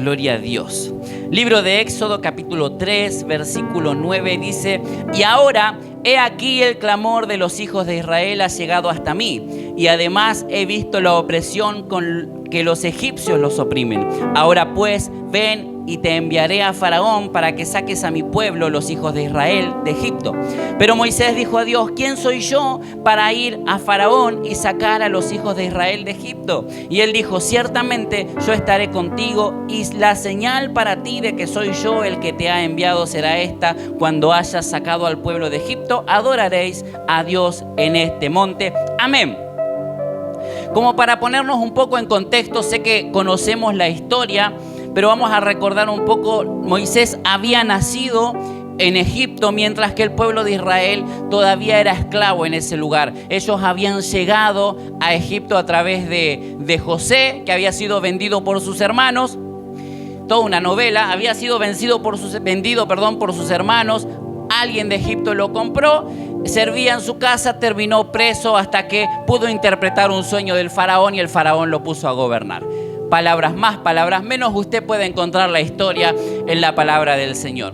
Gloria a Dios. Libro de Éxodo, capítulo 3, versículo 9 dice: y ahora, he aquí el clamor de los hijos de Israel ha llegado hasta mí, y además he visto la opresión con que los egipcios los oprimen. Ahora pues, ven y te enviaré a Faraón para que saques a mi pueblo, los hijos de Israel, de Egipto. Pero Moisés dijo a Dios: ¿quién soy yo para ir a Faraón y sacar a los hijos de Israel de Egipto? Y él dijo: ciertamente yo estaré contigo, y la señal para ti de que soy yo el que te ha enviado será esta: cuando hayas sacado al pueblo de Egipto, adoraréis a Dios en este monte. Amén. Como para ponernos un poco en contexto, sé que conocemos la historia, pero vamos a recordar un poco. Moisés había nacido en Egipto, mientras que el pueblo de Israel todavía era esclavo en ese lugar. Ellos habían llegado a Egipto a través de José, que había sido vendido por sus hermanos. Toda una novela. Había sido vendido por sus hermanos. Alguien de Egipto lo compró, servía en su casa, terminó preso hasta que pudo interpretar un sueño del faraón y el faraón lo puso a gobernar. Palabras más, palabras menos, usted puede encontrar la historia en la palabra del Señor.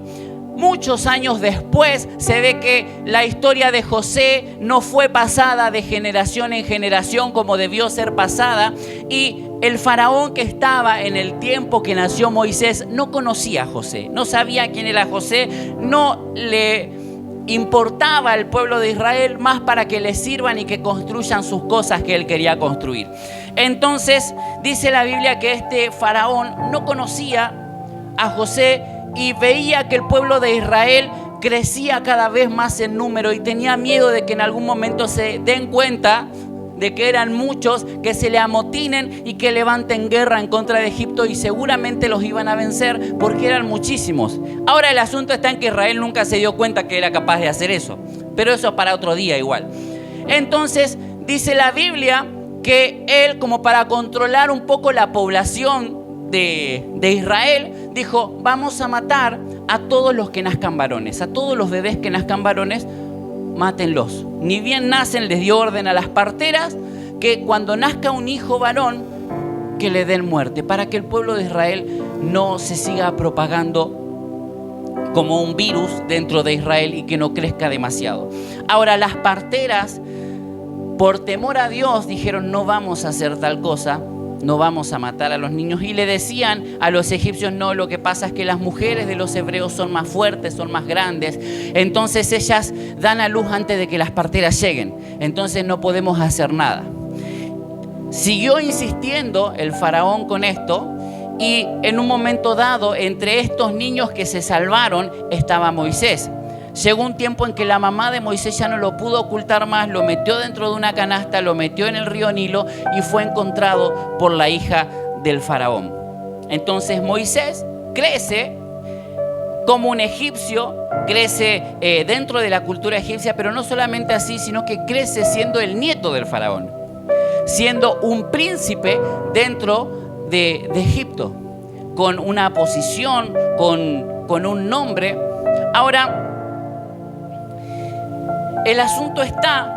Muchos años después se ve que la historia de José no fue pasada de generación en generación como debió ser pasada, y el faraón que estaba en el tiempo que nació Moisés no conocía a José, no sabía quién era José, no le importaba al pueblo de Israel más para que le sirvan y que construyan sus cosas que él quería construir. Entonces dice la Biblia que este faraón no conocía a José y veía que el pueblo de Israel crecía cada vez más en número y tenía miedo de que en algún momento se den cuenta de que eran muchos, que se le amotinen y que levanten guerra en contra de Egipto, y seguramente los iban a vencer porque eran muchísimos. Ahora el asunto está en que Israel nunca se dio cuenta que era capaz de hacer eso, pero eso es para otro día igual. Entonces dice la Biblia que él, como para controlar un poco la población de Israel, dijo: vamos a matar a todos los que nazcan varones, a todos los bebés que nazcan varones, mátenlos. Ni bien nacen, les dio orden a las parteras que cuando nazca un hijo varón, que le den muerte, para que el pueblo de Israel no se siga propagando como un virus dentro de Israel y que no crezca demasiado. Ahora, las parteras, por temor a Dios, dijeron: no vamos a hacer tal cosa, no vamos a matar a los niños. Y le decían a los egipcios: no, lo que pasa es que las mujeres de los hebreos son más fuertes, son más grandes, entonces ellas dan a luz antes de que las parteras lleguen, entonces no podemos hacer nada. Siguió insistiendo el faraón con esto, y en un momento dado, entre estos niños que se salvaron estaba Moisés. Llegó un tiempo en que la mamá de Moisés ya no lo pudo ocultar más, lo metió dentro de una canasta, lo metió en el río Nilo y fue encontrado por la hija del faraón. Entonces Moisés crece como un egipcio, crece dentro de la cultura egipcia, pero no solamente así, sino que crece siendo el nieto del faraón, siendo un príncipe dentro de Egipto, con una posición, con un nombre. Ahora, el asunto está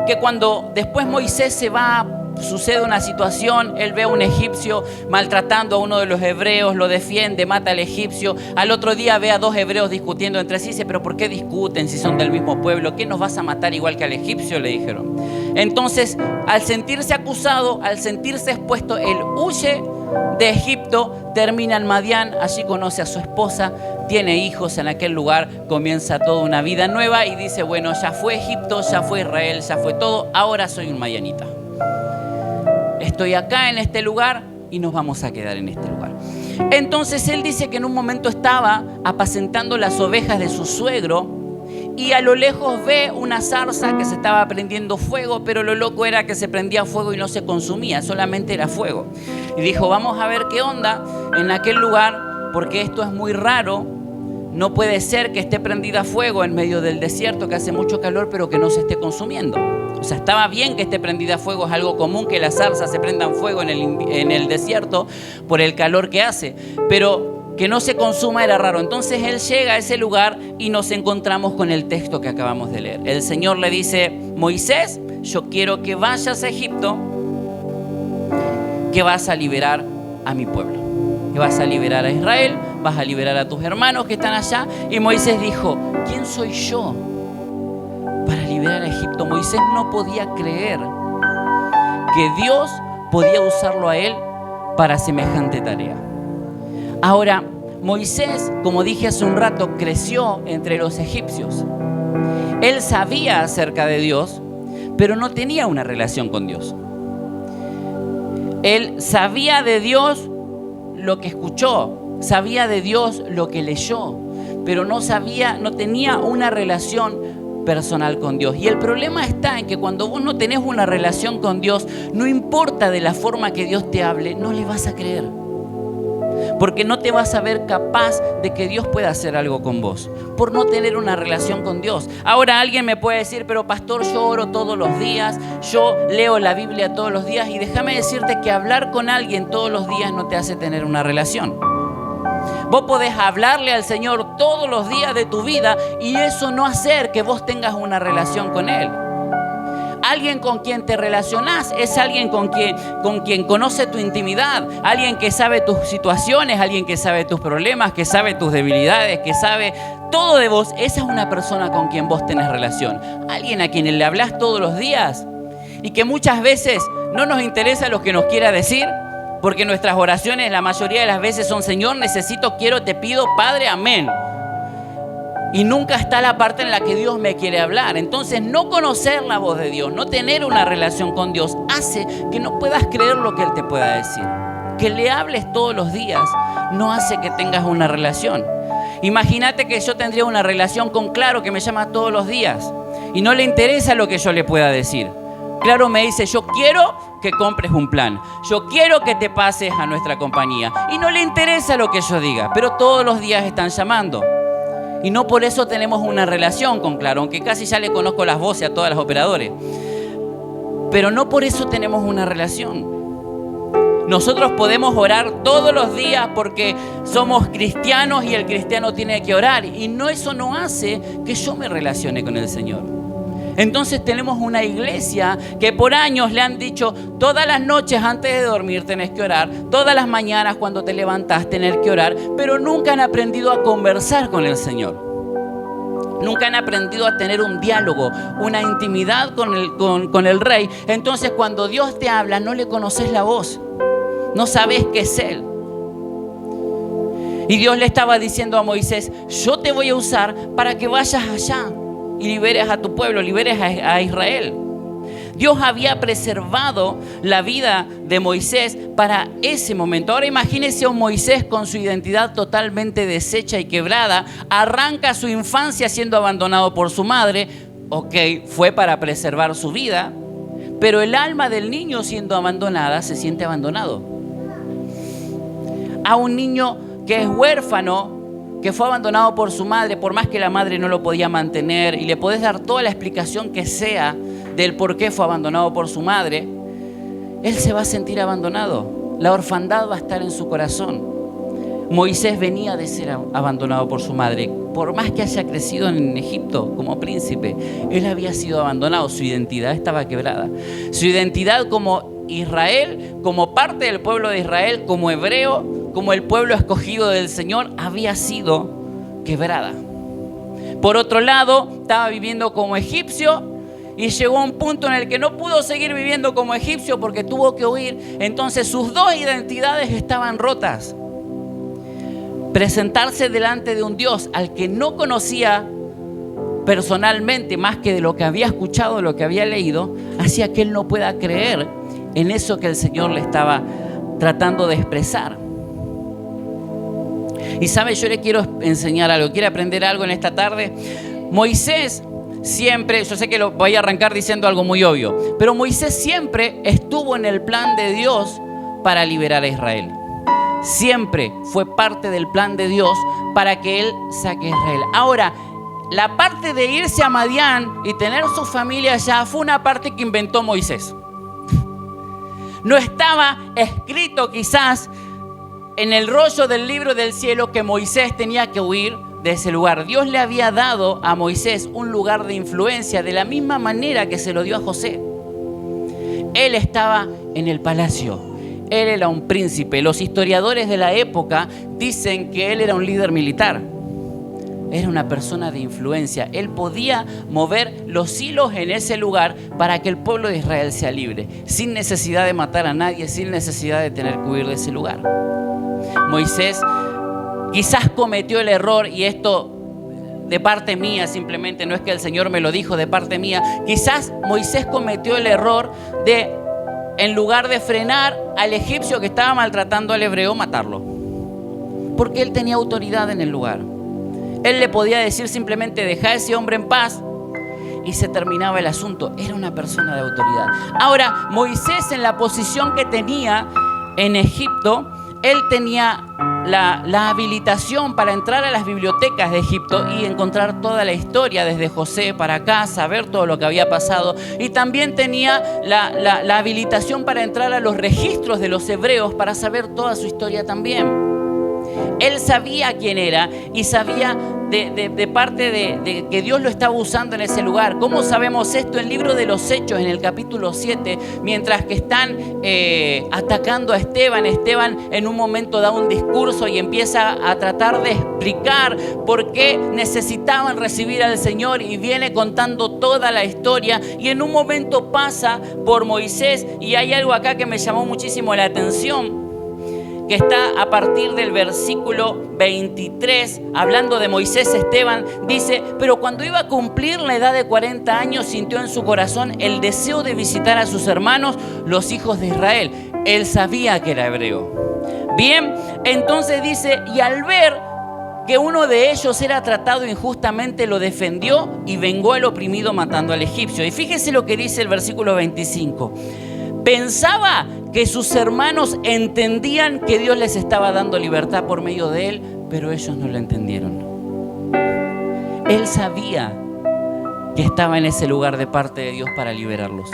que cuando después Moisés se va, sucede una situación, él ve a un egipcio maltratando a uno de los hebreos, lo defiende, mata al egipcio. Al otro día ve a dos hebreos discutiendo entre sí, dice: pero ¿por qué discuten si son del mismo pueblo? ¿Qué nos vas a matar igual que al egipcio?, le dijeron. Entonces, al sentirse acusado, al sentirse expuesto, él huye de Egipto, termina en Madián, allí conoce a su esposa, tiene hijos en aquel lugar, comienza toda una vida nueva y dice: bueno, ya fue Egipto, ya fue Israel, ya fue todo, ahora soy un madianita. Estoy acá en este lugar y nos vamos a quedar en este lugar. Entonces él dice que en un momento estaba apacentando las ovejas de su suegro y a lo lejos ve una zarza que se estaba prendiendo fuego, pero lo loco era que se prendía fuego y no se consumía, solamente era fuego. Y dijo: vamos a ver qué onda en aquel lugar, porque esto es muy raro. No puede ser que esté prendida fuego en medio del desierto, que hace mucho calor, pero que no se esté consumiendo. O sea, estaba bien que esté prendida fuego, es algo común que las zarzas se prendan fuego en el desierto por el calor que hace, pero que no se consuma era raro. Entonces él llega a ese lugar y nos encontramos con el texto que acabamos de leer. El Señor le dice: Moisés, yo quiero que vayas a Egipto, que vas a liberar a mi pueblo. que vas a liberar a Israel, vas a liberar a tus hermanos que están allá. Y Moisés dijo, ¿quién soy yo para liberar a Egipto? Moisés no podía creer que Dios podía usarlo a él para semejante tarea. Ahora, Moisés, como dije hace un rato, creció entre los egipcios. Él sabía acerca de Dios, pero no tenía una relación con Dios. Él sabía de Dios lo que escuchó, sabía de Dios lo que leyó, pero no tenía una relación personal con Dios. Y el problema está en que cuando vos no tenés una relación con Dios, no importa de la forma que Dios te hable, no le vas a creer. Porque no te vas a ver capaz de que Dios pueda hacer algo con vos, por no tener una relación con Dios. Ahora alguien me puede decir, pero pastor, yo oro todos los días, yo leo la Biblia todos los días, y déjame decirte que hablar con alguien todos los días no te hace tener una relación. Vos podés hablarle al Señor todos los días de tu vida y eso no hacer que vos tengas una relación con Él. Alguien con quien te relacionás es alguien con quien conoce tu intimidad, alguien que sabe tus situaciones, alguien que sabe tus problemas, que sabe tus debilidades, que sabe todo de vos. Esa es una persona con quien vos tenés relación. Alguien a quien le hablás todos los días y que muchas veces no nos interesa lo que nos quiera decir, porque nuestras oraciones la mayoría de las veces son: Señor, necesito, quiero, te pido, Padre, amén. Y nunca está la parte en la que Dios me quiere hablar. Entonces, no conocer la voz de Dios, no tener una relación con Dios, hace que no puedas creer lo que Él te pueda decir. Que le hables todos los días no hace que tengas una relación. Imagínate que yo tendría una relación con Claro, que me llama todos los días y no le interesa lo que yo le pueda decir. Claro me dice: yo quiero que compres un plan, yo quiero que te pases a nuestra compañía, y no le interesa lo que yo diga, pero todos los días están llamando. Y no por eso tenemos una relación con Claro, aunque casi ya le conozco las voces a todas las operadores. Pero no por eso tenemos una relación. Nosotros podemos orar todos los días porque somos cristianos y el cristiano tiene que orar. Y eso no hace que yo me relacione con el Señor. Entonces tenemos una iglesia que por años le han dicho: todas las noches antes de dormir tenés que orar, todas las mañanas cuando te levantás tenés que orar, pero nunca han aprendido a conversar con el Señor. Nunca han aprendido a tener un diálogo, una intimidad con el Rey. Entonces cuando Dios te habla no le conoces la voz, no sabes qué es Él. Y Dios le estaba diciendo a Moisés: yo te voy a usar para que vayas allá y liberes a tu pueblo, liberes a Israel. Dios había preservado la vida de Moisés para ese momento. Ahora imagínese a un Moisés con su identidad totalmente deshecha y quebrada. Arranca su infancia siendo abandonado por su madre. Ok, fue para preservar su vida, pero el alma del niño siendo abandonada se siente abandonado. A un niño que es huérfano, que fue abandonado por su madre, por más que la madre no lo podía mantener, y le podés dar toda la explicación que sea del por qué fue abandonado por su madre, él se va a sentir abandonado. La orfandad va a estar en su corazón. Moisés venía de ser abandonado por su madre. Por más que haya crecido en Egipto como príncipe, él había sido abandonado. Su identidad estaba quebrada. Su identidad como Israel, como parte del pueblo de Israel, como hebreo, como el pueblo escogido del Señor, había sido quebrada. Por otro lado, estaba viviendo como egipcio y llegó a un punto en el que no pudo seguir viviendo como egipcio porque tuvo que huir. Entonces sus dos identidades estaban rotas. Presentarse delante de un Dios al que no conocía personalmente más que de lo que había escuchado, lo que había leído, hacía que él no pueda creer en eso que el Señor le estaba tratando de expresar. Y sabe, yo le quiero enseñar algo, quiere aprender algo en esta tarde. Moisés siempre, yo sé que lo voy a arrancar diciendo algo muy obvio, pero Moisés siempre estuvo en el plan de Dios para liberar a Israel. Siempre fue parte del plan de Dios para que él saque a Israel. Ahora, la parte de irse a Madián y tener su familia allá fue una parte que inventó Moisés. No estaba escrito quizás en el rollo del libro del cielo que Moisés tenía que huir de ese lugar. Dios le había dado a Moisés un lugar de influencia de la misma manera que se lo dio a José. Él estaba en el palacio. Él era un príncipe. Los historiadores de la época dicen que él era un líder militar. Era una persona de influencia. Él podía mover los hilos en ese lugar para que el pueblo de Israel sea libre, sin necesidad de matar a nadie, sin necesidad de tener que huir de ese lugar. Moisés quizás cometió el error, y esto de parte mía simplemente, no es que el Señor me lo dijo, de parte mía. Quizás Moisés cometió el error de, en lugar de frenar al egipcio que estaba maltratando al hebreo, matarlo. Porque él tenía autoridad en el lugar. Él le podía decir simplemente: deja a ese hombre en paz, y se terminaba el asunto. Era una persona de autoridad. Ahora, Moisés, en la posición que tenía en Egipto, él tenía la habilitación para entrar a las bibliotecas de Egipto y encontrar toda la historia desde José para acá, saber todo lo que había pasado. Y también tenía la habilitación para entrar a los registros de los hebreos para saber toda su historia también. Él sabía quién era y sabía de parte de que Dios lo estaba usando en ese lugar. ¿Cómo sabemos esto? En el libro de los Hechos, en el capítulo 7, mientras que están atacando a Esteban, Esteban en un momento da un discurso y empieza a tratar de explicar por qué necesitaban recibir al Señor, y viene contando toda la historia, y en un momento pasa por Moisés, y hay algo acá que me llamó muchísimo la atención, que está a partir del versículo 23, hablando de Moisés. Esteban dice: pero cuando iba a cumplir la edad de 40 años, sintió en su corazón el deseo de visitar a sus hermanos, los hijos de Israel. Él sabía que era hebreo. Bien, entonces dice: y al ver que uno de ellos era tratado injustamente, lo defendió y vengó al oprimido matando al egipcio. Y fíjese lo que dice el versículo 25. Pensaba que sus hermanos entendían que Dios les estaba dando libertad por medio de él, pero ellos no lo entendieron. Él sabía que estaba en ese lugar de parte de Dios para liberarlos.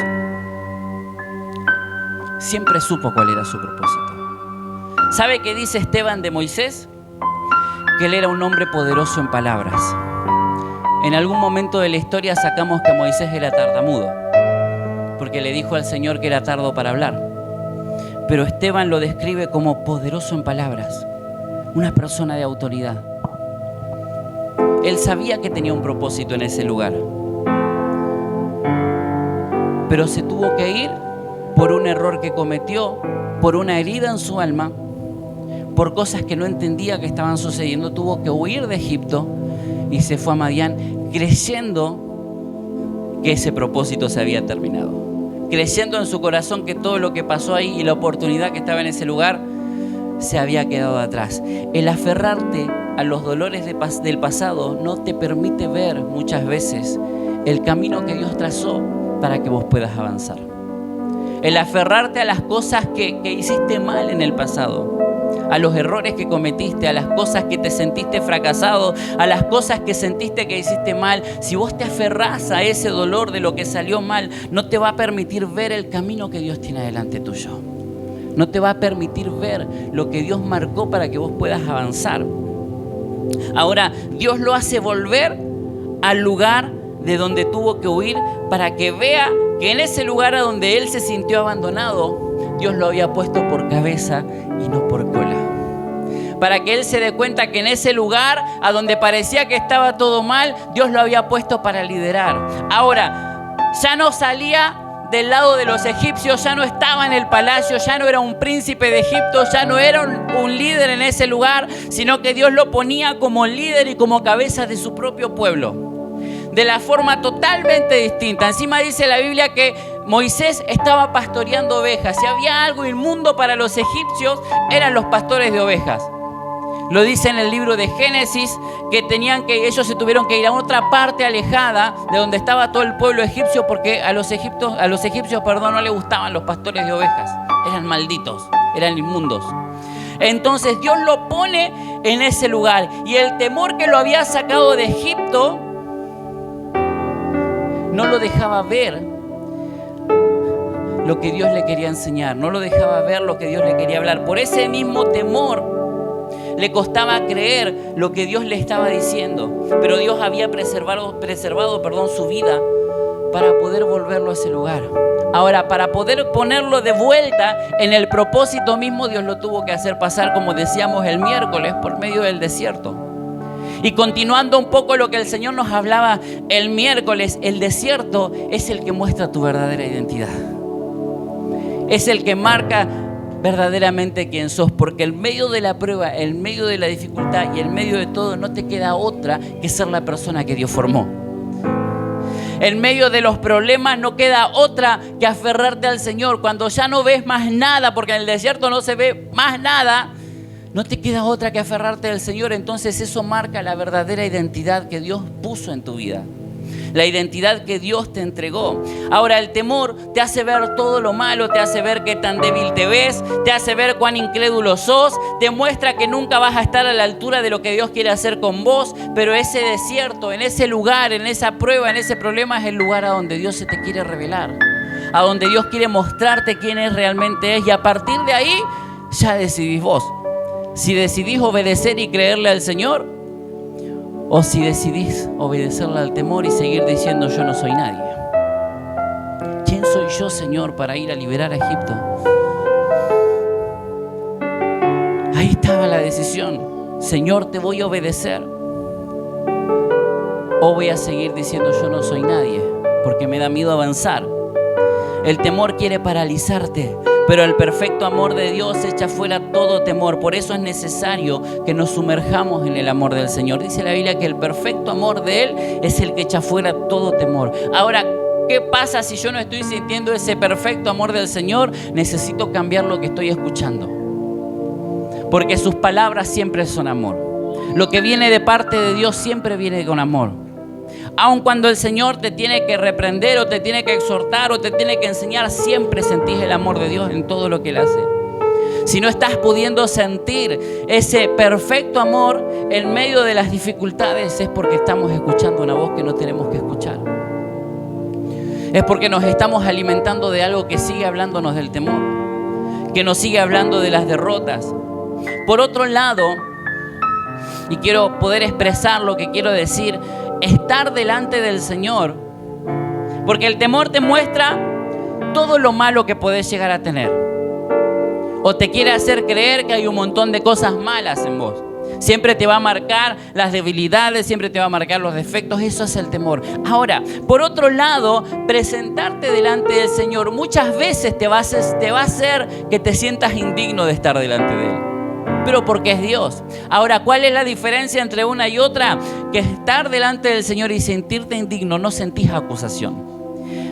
Siempre supo cuál era su propósito. ¿Sabe qué dice Esteban de Moisés? Que él era un hombre poderoso en palabras. En algún momento de la historia sacamos que Moisés era tartamudo, porque le dijo al Señor que era tardo para hablar. Pero Esteban lo describe como poderoso en palabras, una persona de autoridad. Él sabía que tenía un propósito en ese lugar, pero se tuvo que ir por un error que cometió, por una herida en su alma, por cosas que no entendía que estaban sucediendo. Tuvo que huir de Egipto y se fue a Madián, creyendo que ese propósito se había terminado, creyendo en su corazón que todo lo que pasó ahí y la oportunidad que estaba en ese lugar se había quedado atrás. El aferrarte a los dolores del pasado no te permite ver muchas veces el camino que Dios trazó para que vos puedas avanzar. El aferrarte a las cosas que hiciste mal en el pasado, a los errores que cometiste, a las cosas que te sentiste fracasado, a las cosas que sentiste que hiciste mal. Si vos te aferrás a ese dolor de lo que salió mal, no te va a permitir ver el camino que Dios tiene delante tuyo. No te va a permitir ver lo que Dios marcó para que vos puedas avanzar. Ahora, Dios lo hace volver al lugar de donde tuvo que huir, para que vea que en ese lugar a donde él se sintió abandonado, Dios lo había puesto por cabeza y no por cola. Para que él se dé cuenta que en ese lugar a donde parecía que estaba todo mal, Dios lo había puesto para liderar. Ahora, ya no salía del lado de los egipcios, ya no estaba en el palacio, ya no era un príncipe de Egipto, ya no era un líder en ese lugar, sino que Dios lo ponía como líder y como cabeza de su propio pueblo, de la forma totalmente distinta. Encima dice la Biblia que Moisés estaba pastoreando ovejas. Si había algo inmundo para los egipcios, eran los pastores de ovejas. Lo dice en el libro de Génesis, que ellos se tuvieron que ir a otra parte alejada de donde estaba todo el pueblo egipcio, porque a los egipcios no les gustaban los pastores de ovejas. Eran malditos, eran inmundos. Entonces Dios lo pone en ese lugar, y el temor que lo había sacado de Egipto no lo dejaba ver lo que Dios le quería enseñar, no lo dejaba ver lo que Dios le quería hablar. Por ese mismo temor le costaba creer lo que Dios le estaba diciendo. Pero Dios había preservado su vida para poder volverlo a ese lugar. Ahora, para poder ponerlo de vuelta en el propósito mismo, Dios lo tuvo que hacer pasar, como decíamos el miércoles, por medio del desierto. Y continuando un poco lo que el Señor nos hablaba el miércoles, el desierto es el que muestra tu verdadera identidad. Es el que marca verdaderamente quién sos, porque en medio de la prueba, en medio de la dificultad y en medio de todo, no te queda otra que ser la persona que Dios formó. En medio de los problemas no queda otra que aferrarte al Señor. Cuando ya no ves más nada, porque en el desierto no se ve más nada, no te queda otra que aferrarte al Señor. Entonces eso marca la verdadera identidad que Dios puso en tu vida. La identidad que Dios te entregó. Ahora, el temor te hace ver todo lo malo, te hace ver qué tan débil te ves, te hace ver cuán incrédulo sos, te muestra que nunca vas a estar a la altura de lo que Dios quiere hacer con vos, pero ese desierto, en ese lugar, en esa prueba, en ese problema es el lugar a donde Dios se te quiere revelar, a donde Dios quiere mostrarte quién es realmente es, y a partir de ahí ya decidís vos. Si decidís obedecer y creerle al Señor, o si decidís obedecerle al temor y seguir diciendo yo no soy nadie. ¿Quién soy yo, Señor, para ir a liberar a Egipto? Ahí estaba la decisión. Señor, te voy a obedecer. O voy a seguir diciendo yo no soy nadie, porque me da miedo avanzar. El temor quiere paralizarte, pero el perfecto amor de Dios echa fuera todo temor. Por eso es necesario que nos sumerjamos en el amor del Señor. Dice la Biblia que el perfecto amor de Él es el que echa fuera todo temor. Ahora, ¿qué pasa si yo no estoy sintiendo ese perfecto amor del Señor? Necesito cambiar lo que estoy escuchando, porque sus palabras siempre son amor. Lo que viene de parte de Dios siempre viene con amor. Aun cuando el Señor te tiene que reprender o te tiene que exhortar o te tiene que enseñar, siempre sentís el amor de Dios en todo lo que Él hace. Si no estás pudiendo sentir ese perfecto amor en medio de las dificultades, es porque estamos escuchando una voz que no tenemos que escuchar. Es porque nos estamos alimentando de algo que sigue hablándonos del temor, que nos sigue hablando de las derrotas. Por otro lado, y quiero poder expresar lo que quiero decir, estar delante del Señor, porque el temor te muestra todo lo malo que podés llegar a tener, o te quiere hacer creer que hay un montón de cosas malas en vos. Siempre te va a marcar las debilidades, siempre te va a marcar los defectos. Eso es el temor. Ahora, por otro lado, presentarte delante del Señor muchas veces te va a hacer que te sientas indigno de estar delante de Él, pero porque es Dios. Ahora, ¿cuál es la diferencia entre una y otra? Que estar delante del Señor y sentirte indigno, no sentís acusación.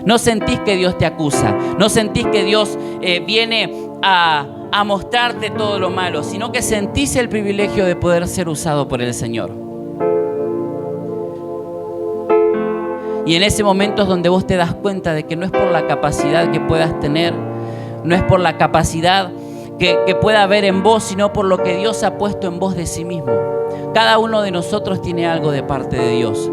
No sentís que Dios te acusa. No sentís que Dios viene a mostrarte todo lo malo, sino que sentís el privilegio de poder ser usado por el Señor. Y en ese momento es donde vos te das cuenta de que no es por la capacidad que puedas tener, no es por la capacidad que pueda haber en vos, sino por lo que Dios ha puesto en vos de sí mismo. Cada uno de nosotros tiene algo de parte de Dios,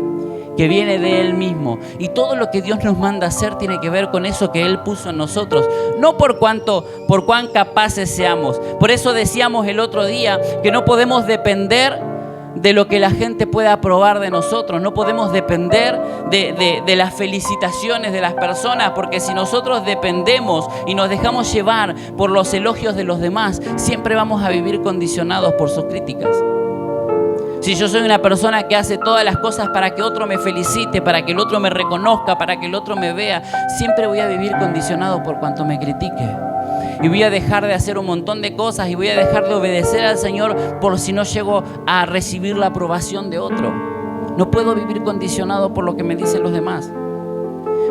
que viene de Él mismo. Y todo lo que Dios nos manda a hacer tiene que ver con eso que Él puso en nosotros. No por cuán capaces seamos. Por eso decíamos el otro día que no podemos depender de lo que la gente pueda aprobar de nosotros. No podemos depender de las felicitaciones de las personas, porque si nosotros dependemos y nos dejamos llevar por los elogios de los demás, siempre vamos a vivir condicionados por sus críticas. Si yo soy una persona que hace todas las cosas para que otro me felicite, para que el otro me reconozca, para que el otro me vea, siempre voy a vivir condicionado por cuanto me critique. Y voy a dejar de hacer un montón de cosas y voy a dejar de obedecer al Señor por si no llego a recibir la aprobación de otro. No puedo vivir condicionado por lo que me dicen los demás.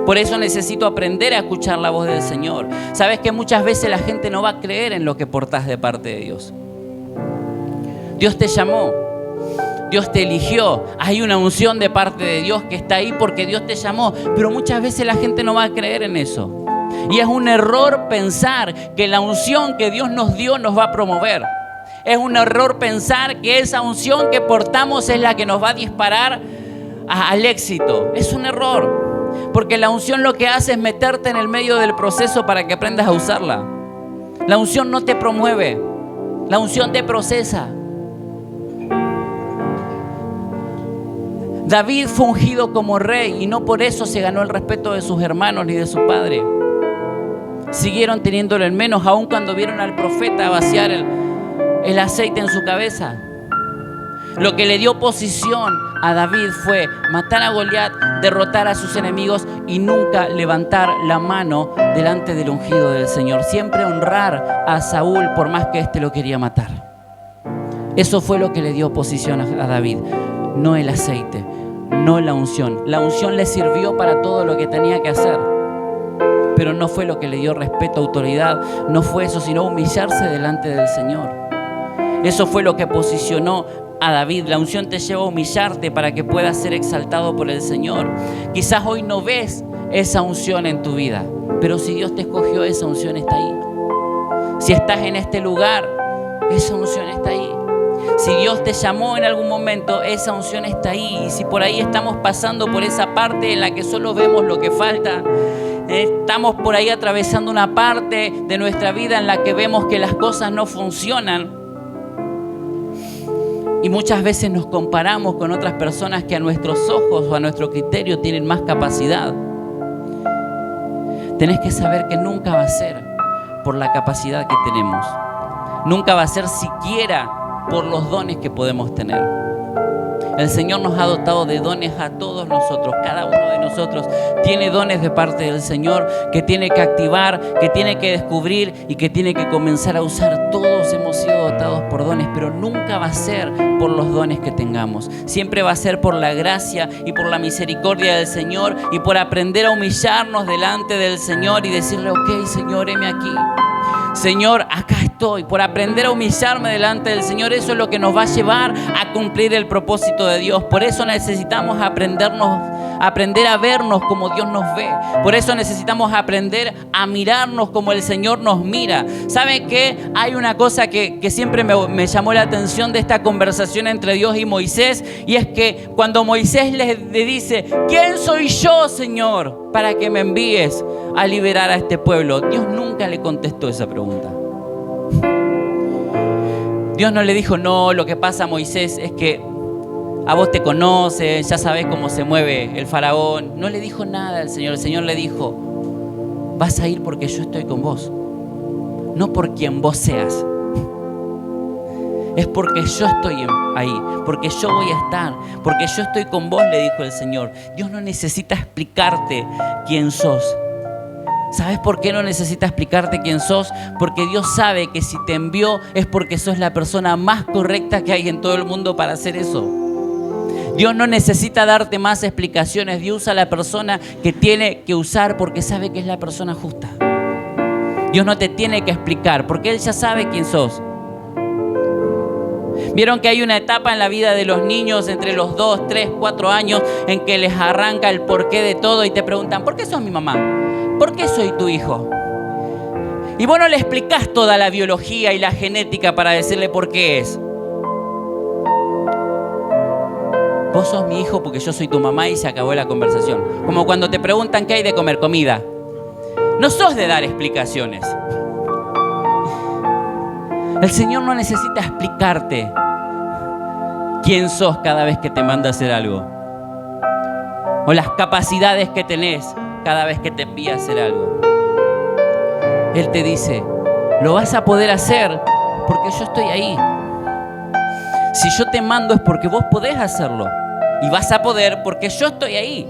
Por eso necesito aprender a escuchar la voz del Señor. Sabes que muchas veces la gente no va a creer en lo que portás de parte de Dios. Dios te llamó, Dios te eligió. Hay una unción de parte de Dios que está ahí porque Dios te llamó, pero muchas veces la gente no va a creer en eso. Y es un error pensar que la unción que Dios nos dio nos va a promover. Es un error pensar que esa unción que portamos es la que nos va a disparar al éxito. Es un error, porque la unción lo que hace es meterte en el medio del proceso para que aprendas a usarla. La unción no te promueve, la unción te procesa. David fue ungido como rey y no por eso se ganó el respeto de sus hermanos ni de su padre. Siguieron teniéndolo en menos, aun cuando vieron al profeta vaciar el aceite en su cabeza. Lo que le dio posición a David fue matar a Goliat, derrotar a sus enemigos y nunca levantar la mano delante del ungido del Señor. Siempre honrar a Saúl por más que éste lo quería matar. Eso fue lo que le dio posición a David, no el aceite, no la unción. La unción le sirvió para todo lo que tenía que hacer, pero no fue lo que le dio respeto, autoridad. No fue eso, sino humillarse delante del Señor. Eso fue lo que posicionó a David. La unción te lleva a humillarte para que puedas ser exaltado por el Señor. Quizás hoy no ves esa unción en tu vida, pero si Dios te escogió, esa unción está ahí. Si estás en este lugar, esa unción está ahí. Si Dios te llamó en algún momento, esa unción está ahí. Y si por ahí estamos pasando por esa parte en la que solo vemos lo que falta, estamos por ahí atravesando una parte de nuestra vida en la que vemos que las cosas no funcionan, y muchas veces nos comparamos con otras personas que a nuestros ojos o a nuestro criterio tienen más capacidad. Tenés que saber que nunca va a ser por la capacidad que tenemos. Nunca va a ser siquiera por los dones que podemos tener. El Señor nos ha dotado de dones a todos nosotros. Cada uno de nosotros tiene dones de parte del Señor que tiene que activar, que tiene que descubrir y que tiene que comenzar a usar. Todos hemos sido dotados por dones, pero nunca va a ser por los dones que tengamos. Siempre va a ser por la gracia y por la misericordia del Señor y por aprender a humillarnos delante del Señor y decirle: ok, Señor, heme aquí. Señor, acá estoy. Por aprender a humillarme delante del Señor, eso es lo que nos va a llevar a cumplir el propósito de Dios. Por eso necesitamos aprender a vernos como Dios nos ve. Por eso necesitamos aprender a mirarnos como el Señor nos mira. ¿Saben qué? Hay una cosa que siempre me llamó la atención de esta conversación entre Dios y Moisés, y es que cuando Moisés le dice: ¿quién soy yo, Señor, para que me envíes a liberar a este pueblo? Dios nunca le contestó esa pregunta. Dios no le dijo: no, lo que pasa, Moisés, es que a vos te conocen, ya sabés cómo se mueve el faraón. No le dijo nada al Señor. El Señor le dijo: vas a ir porque yo estoy con vos, no por quien vos seas. Es porque yo estoy ahí, porque yo voy a estar, porque yo estoy con vos, le dijo el Señor. Dios no necesita explicarte quién sos. ¿Sabes por qué no necesita explicarte quién sos? Porque Dios sabe que si te envió es porque sos la persona más correcta que hay en todo el mundo para hacer eso. Dios no necesita darte más explicaciones. Dios usa a la persona que tiene que usar porque sabe que es la persona justa. Dios no te tiene que explicar porque Él ya sabe quién sos. Vieron que hay una etapa en la vida de los niños entre los 2, 3, 4 años en que les arranca el porqué de todo y te preguntan: ¿por qué sos mi mamá? ¿Por qué soy tu hijo? Y vos no le explicás toda la biología y la genética para decirle por qué es. Vos sos mi hijo porque yo soy tu mamá y se acabó la conversación. Como cuando te preguntan qué hay de comer, comida. No sos de dar explicaciones. El Señor no necesita explicarte quién sos cada vez que te manda a hacer algo, o las capacidades que tenés cada vez que te envía a hacer algo. Él te dice: lo vas a poder hacer porque yo estoy ahí. Si yo te mando es porque vos podés hacerlo, y vas a poder porque yo estoy ahí.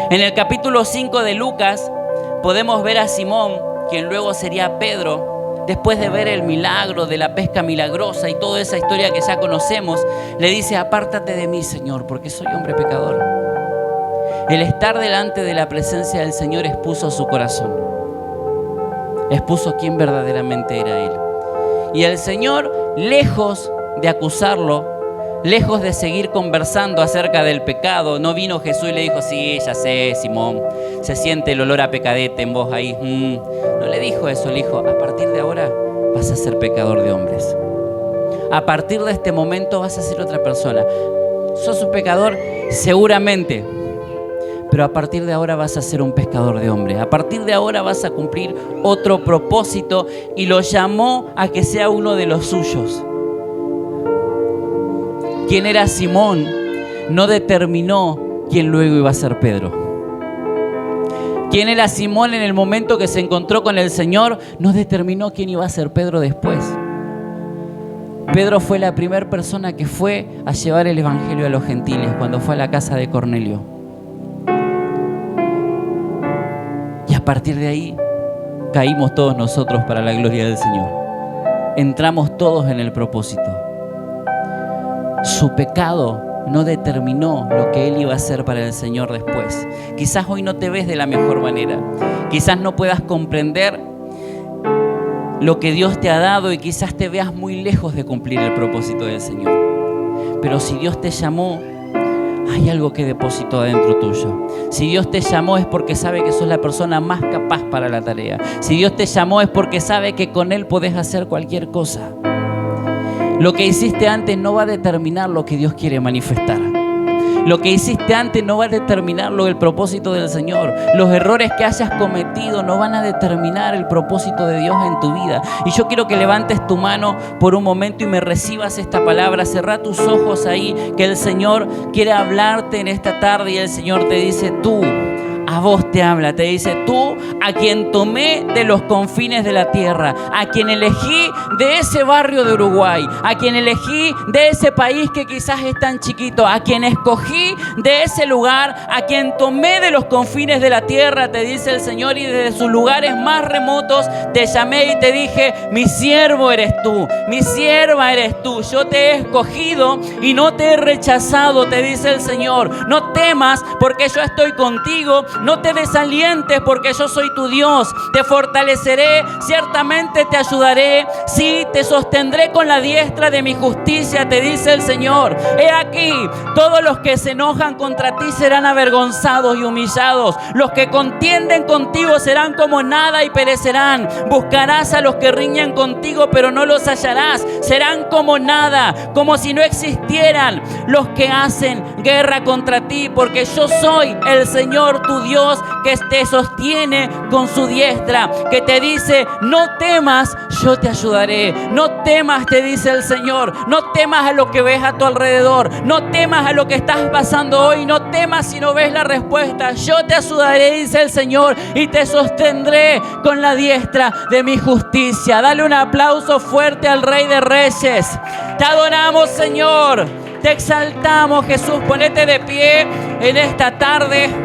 En el capítulo 5 de Lucas podemos ver a Simón, quien luego sería Pedro. Después de ver el milagro de la pesca milagrosa y toda esa historia que ya conocemos, le dice: apártate de mí, Señor, porque soy hombre pecador. El estar delante de la presencia del Señor expuso su corazón, expuso quién verdaderamente era Él. Y el Señor, lejos de acusarlo, lejos de seguir conversando acerca del pecado, no vino Jesús y le dijo: sí, ya sé, Simón, se siente el olor a pecadete en vos ahí. No le dijo eso, le dijo: a partir de ahora vas a ser pecador de hombres. A partir de este momento vas a ser otra persona. Sos un pecador, seguramente, pero a partir de ahora vas a ser un pescador de hombres. A partir de ahora vas a cumplir otro propósito, y lo llamó a que sea uno de los suyos. ¿Quién era Simón? no determinó quién luego iba a ser Pedro. Quién era Simón en el momento que se encontró con el Señor no determinó quién iba a ser Pedro después. Pedro fue la primera persona que fue a llevar el evangelio a los gentiles cuando fue a la casa de Cornelio. Y a partir de ahí caímos todos nosotros para la gloria del Señor. Entramos todos en el propósito. Su pecado no determinó lo que él iba a hacer para el Señor después. Quizás hoy no te ves de la mejor manera. Quizás no puedas comprender lo que Dios te ha dado y quizás te veas muy lejos de cumplir el propósito del Señor. Pero si Dios te llamó, hay algo que depositó adentro tuyo. Si Dios te llamó es porque sabe que sos la persona más capaz para la tarea. Si Dios te llamó es porque sabe que con Él podés hacer cualquier cosa. Lo que hiciste antes no va a determinar lo que Dios quiere manifestar. Lo que hiciste antes no va a determinar el propósito del Señor. Los errores que hayas cometido no van a determinar el propósito de Dios en tu vida. Y yo quiero que levantes tu mano por un momento y me recibas esta palabra. Cerrá tus ojos ahí, que el Señor quiere hablarte en esta tarde y el Señor te dice: tú, a vos te habla, te dice: tú, a quien tomé de los confines de la tierra, a quien elegí de ese barrio de Uruguay, a quien elegí de ese país que quizás es tan chiquito, a quien escogí de ese lugar, a quien tomé de los confines de la tierra, te dice el Señor, y desde sus lugares más remotos te llamé y te dije: mi siervo eres tú, mi sierva eres tú, yo te he escogido y no te he rechazado, te dice el Señor. No temas porque yo estoy contigo. No te desalientes porque yo soy tu Dios. Te fortaleceré, ciertamente te ayudaré. Sí, te sostendré con la diestra de mi justicia, te dice el Señor. He aquí, todos los que se enojan contra ti serán avergonzados y humillados. Los que contienden contigo serán como nada y perecerán. Buscarás a los que riñen contigo, pero no los hallarás. Serán como nada, como si no existieran los que hacen guerra contra ti, porque yo soy el Señor tu Dios, que te sostiene con su diestra, que te dice: no temas, yo te ayudaré. No temas, te dice el Señor. No temas a lo que ves a tu alrededor. No temas a lo que estás pasando hoy. No temas si no ves la respuesta. Yo te ayudaré, dice el Señor, y te sostendré con la diestra de mi justicia. Dale un aplauso fuerte al Rey de Reyes. Te adoramos, Señor. Te exaltamos, Jesús. Ponete de pie en esta tarde.